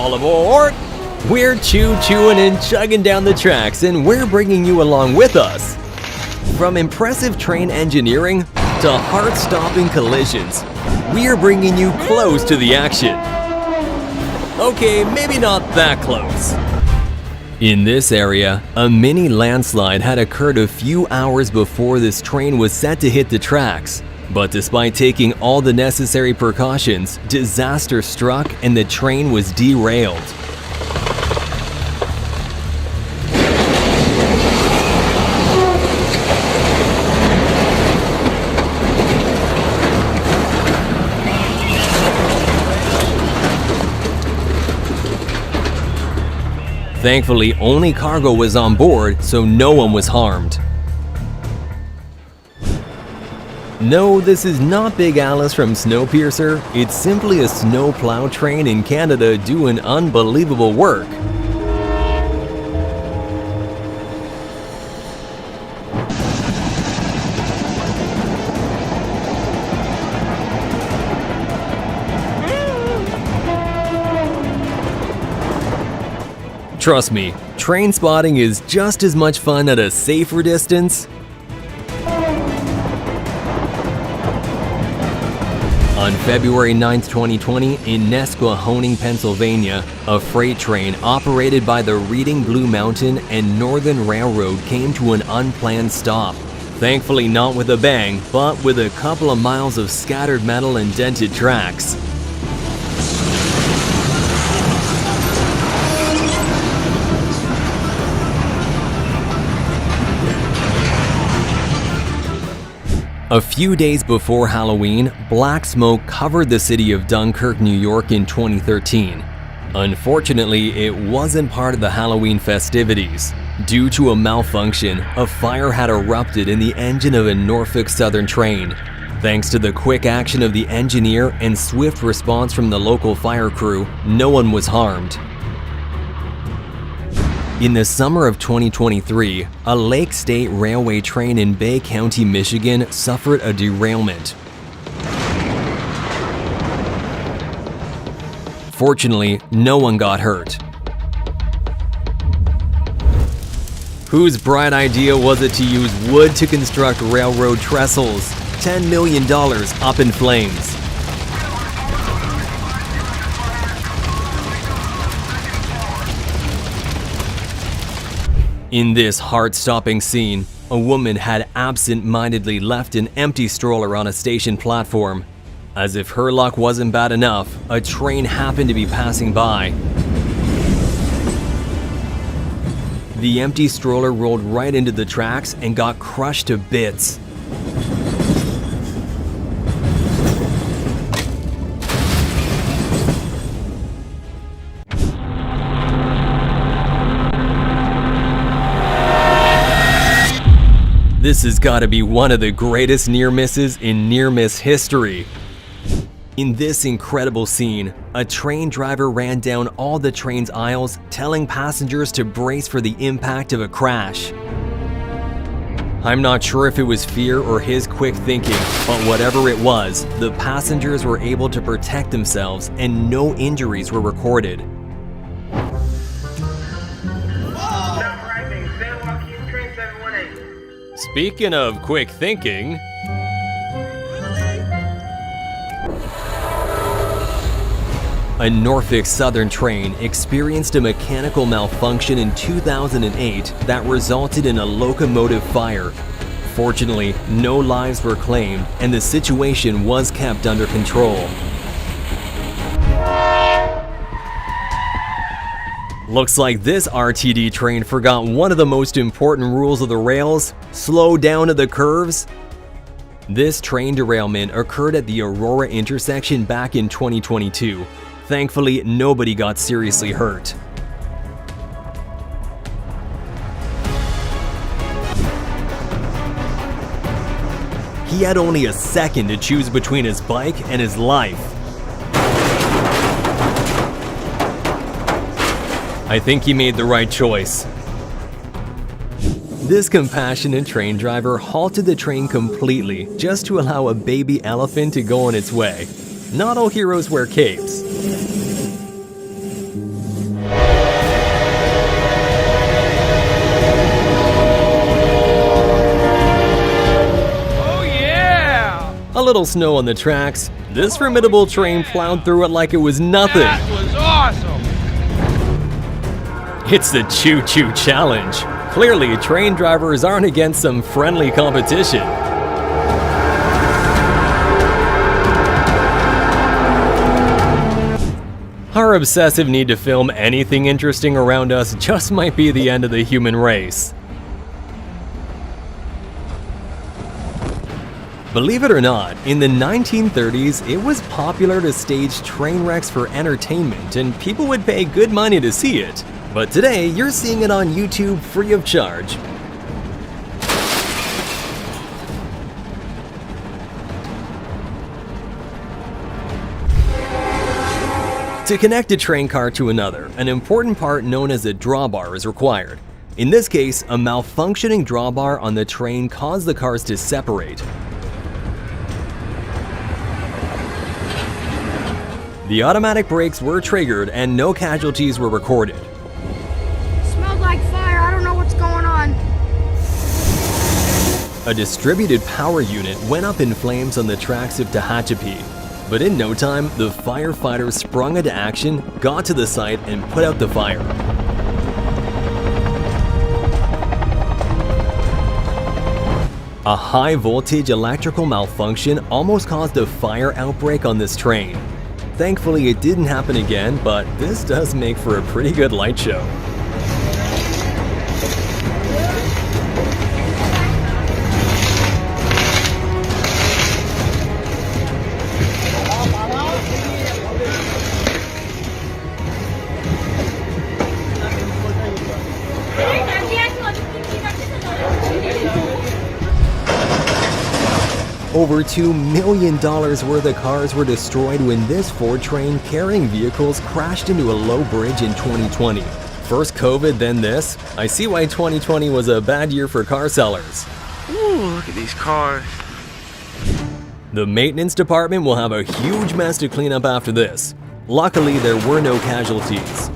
All aboard! We're choo-chooing and chugging down the tracks, and we're bringing you along with us. From impressive train engineering to heart-stopping collisions, we're bringing you close to the action. Okay, maybe not that close. In this area, a mini landslide had occurred a few hours before this train was set to hit the tracks. But despite taking all the necessary precautions, disaster struck and the train was derailed. Thankfully, only cargo was on board, so no one was harmed. No, this is not Big Alice from Snowpiercer. It's simply a snowplow train in Canada doing unbelievable work. Trust me, train spotting is just as much fun at a safer distance. On February 9, 2020, in Nesquehoning, Pennsylvania, a freight train operated by the Reading Blue Mountain and Northern Railroad came to an unplanned stop. Thankfully not with a bang, but with a couple of miles of scattered metal and dented tracks. A few days before Halloween, black smoke covered the city of Dunkirk, New York in 2013. Unfortunately, it wasn't part of the Halloween festivities. Due to a malfunction, a fire had erupted in the engine of a Norfolk Southern train. Thanks to the quick action of the engineer and swift response from the local fire crew, no one was harmed. In the summer of 2023, a Lake State Railway train in Bay County, Michigan suffered a derailment. Fortunately, no one got hurt. Whose bright idea was it to use wood to construct railroad trestles? $10 million up in flames. In this heart-stopping scene, a woman had absent-mindedly left an empty stroller on a station platform. As if her luck wasn't bad enough, a train happened to be passing by. The empty stroller rolled right into the tracks and got crushed to bits. This has got to be one of the greatest near misses in near miss history. In this incredible scene, a train driver ran down all the train's aisles, telling passengers to brace for the impact of a crash. I'm not sure if it was fear or his quick thinking, but whatever it was, the passengers were able to protect themselves and no injuries were recorded. Speaking of quick thinking, a Norfolk Southern train experienced a mechanical malfunction in 2008 that resulted in a locomotive fire. Fortunately, no lives were claimed and the situation was kept under control. Looks like this RTD train forgot one of the most important rules of the rails: slow down at the curves. This train derailment occurred at the Aurora intersection back in 2022. Thankfully, nobody got seriously hurt. He had only a second to choose between his bike and his life. I think he made the right choice. This compassionate train driver halted the train completely just to allow a baby elephant to go on its way. Not all heroes wear capes. A little snow on the tracks. This formidable train plowed through it like it was nothing. That was awesome! It's the Choo-Choo Challenge. Clearly, train drivers aren't against some friendly competition. Our obsessive need to film anything interesting around us just might be the end of the human race. Believe it or not, in the 1930s, it was popular to stage train wrecks for entertainment, and people would pay good money to see it. But today, you're seeing it on YouTube free of charge. To connect a train car to another, an important part known as a drawbar is required. In this case, a malfunctioning drawbar on the train caused the cars to separate. The automatic brakes were triggered and no casualties were recorded. Smelled like fire. I don't know what's going on. A distributed power unit went up in flames on the tracks of Tehachapi. But in no time, the firefighters sprung into action, got to the site, and put out the fire. A high-voltage electrical malfunction almost caused a fire outbreak on this train. Thankfully, it didn't happen again, but this does make for a pretty good light show. Over $2 million worth of cars were destroyed when this Ford train carrying vehicles crashed into a low bridge in 2020. First COVID, then this. I see why 2020 was a bad year for car sellers. Ooh, look at these cars. The maintenance department will have a huge mess to clean up after this. Luckily, there were no casualties.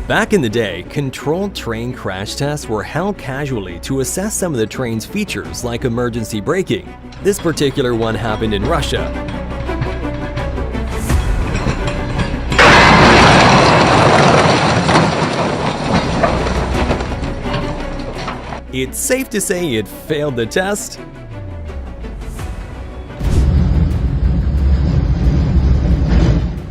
Back in the day, controlled train crash tests were held casually to assess some of the train's features like emergency braking. This particular one happened in Russia. It's safe to say it failed the test.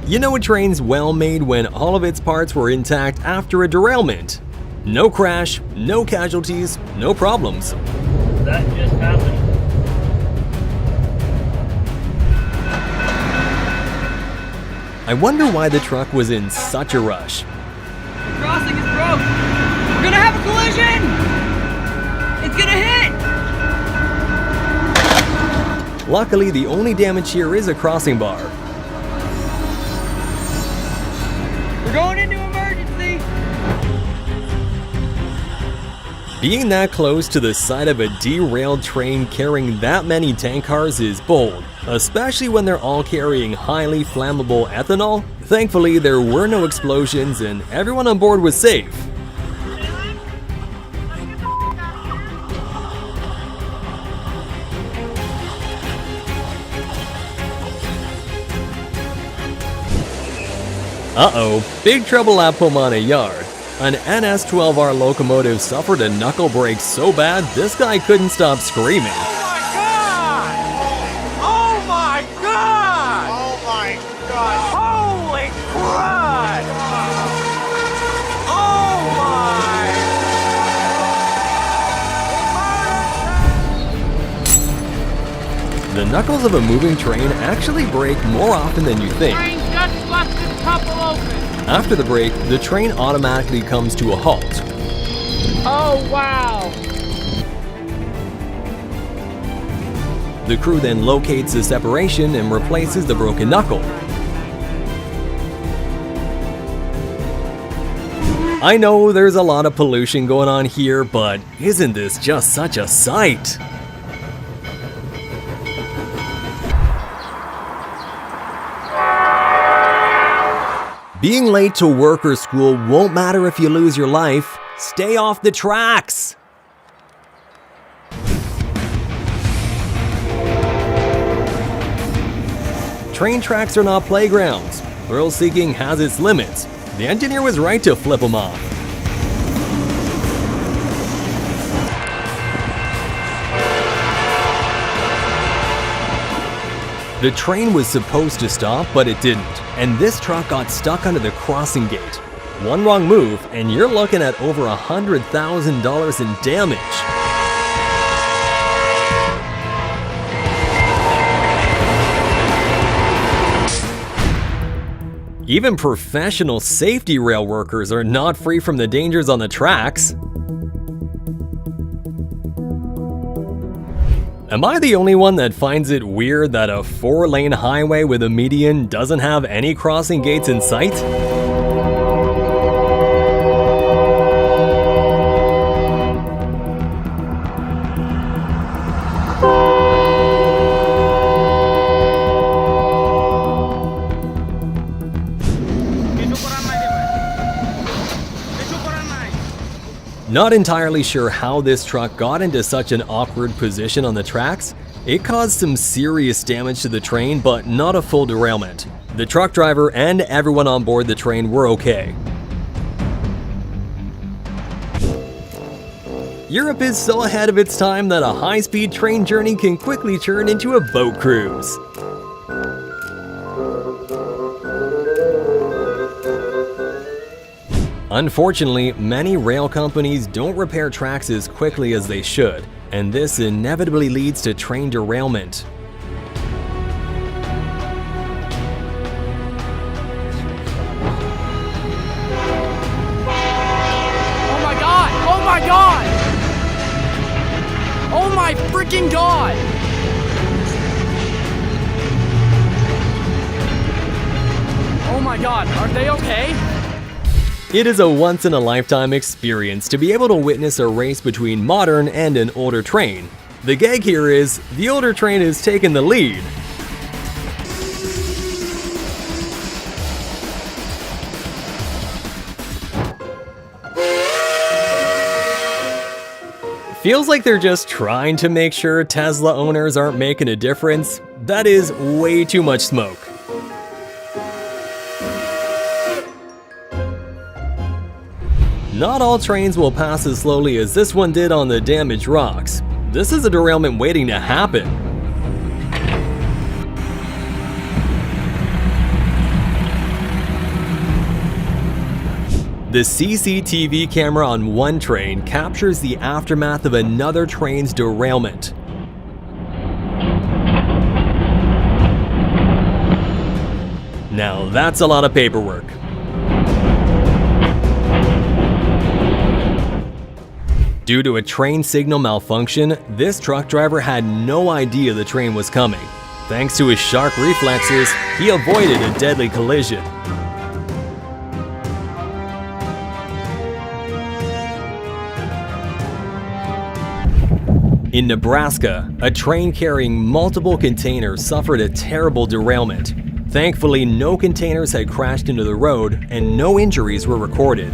You know a train's well made when all of its parts were intact after a derailment. No crash, no casualties, no problems. That just happened. I wonder why the truck was in such a rush. The crossing is broke. We're gonna have a collision! It's gonna hit! Luckily, the only damage here is a crossing bar. We're going into emergency! Being that close to the side of a derailed train carrying that many tank cars is bold, especially when they're all carrying highly flammable ethanol. Thankfully, there were no explosions and everyone on board was safe. Uh-oh, big trouble at Pomona Yard. An NS-12R locomotive suffered a knuckle break so bad this guy couldn't stop screaming. Oh my god! Oh my god! Holy crud! Oh my! The knuckles of a moving train actually break more often than you think. Train just busted couple open. After the break, the train automatically comes to a halt. Oh wow! The crew then locates the separation and replaces the broken knuckle. I know there's a lot of pollution going on here, but isn't this just such a sight? Being late to work or school won't matter if you lose your life. Stay off the tracks! Train tracks are not playgrounds. Thrill-seeking has its limits. The engineer was right to flip them off. The train was supposed to stop, but it didn't, and this truck got stuck under the crossing gate. One wrong move, and you're looking at over $100,000 in damage. Even professional safety rail workers are not free from the dangers on the tracks. Am I the only one that finds it weird that a 4-lane highway with a median doesn't have any crossing gates in sight? Not entirely sure how this truck got into such an awkward position on the tracks. It caused some serious damage to the train, but not a full derailment. The truck driver and everyone on board the train were okay. Europe is so ahead of its time that a high-speed train journey can quickly turn into a boat cruise. Unfortunately, many rail companies don't repair tracks as quickly as they should, and this inevitably leads to train derailment. Oh my god! Oh my god! Oh my freaking god! Oh my god, are they okay? It is a once-in-a-lifetime experience to be able to witness a race between modern and an older train. The gag here is, the older train is taking the lead. Feels like they're just trying to make sure Tesla owners aren't making a difference. That is way too much smoke. Not all trains will pass as slowly as this one did on the damaged rocks. This is a derailment waiting to happen. The CCTV camera on one train captures the aftermath of another train's derailment. Now that's a lot of paperwork. Due to a train signal malfunction, this truck driver had no idea the train was coming. Thanks to his sharp reflexes, he avoided a deadly collision. In Nebraska, a train carrying multiple containers suffered a terrible derailment. Thankfully, no containers had crashed into the road and no injuries were recorded.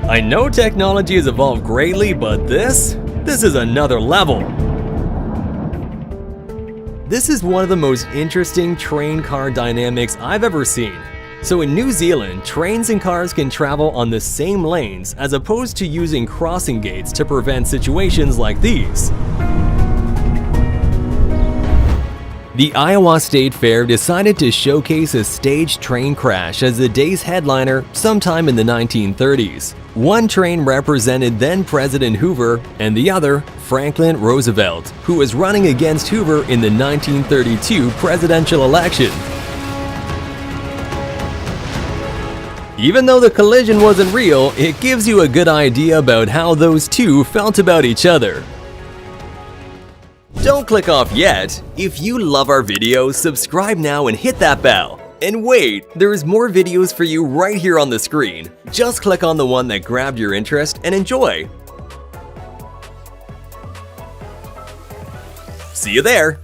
I know technology has evolved greatly, but this is another level. This is one of the most interesting train-car dynamics I've ever seen. So in New Zealand, trains and cars can travel on the same lanes as opposed to using crossing gates to prevent situations like these. The Iowa State Fair decided to showcase a staged train crash as the day's headliner sometime in the 1930s. One train represented then-President Hoover and the other Franklin Roosevelt, who was running against Hoover in the 1932 presidential election. Even though the collision wasn't real, it gives you a good idea about how those two felt about each other. Don't click off yet. If you love our videos, subscribe now and hit that bell. And wait, there is more videos for you right here on the screen. Just click on the one that grabbed your interest and enjoy. See you there!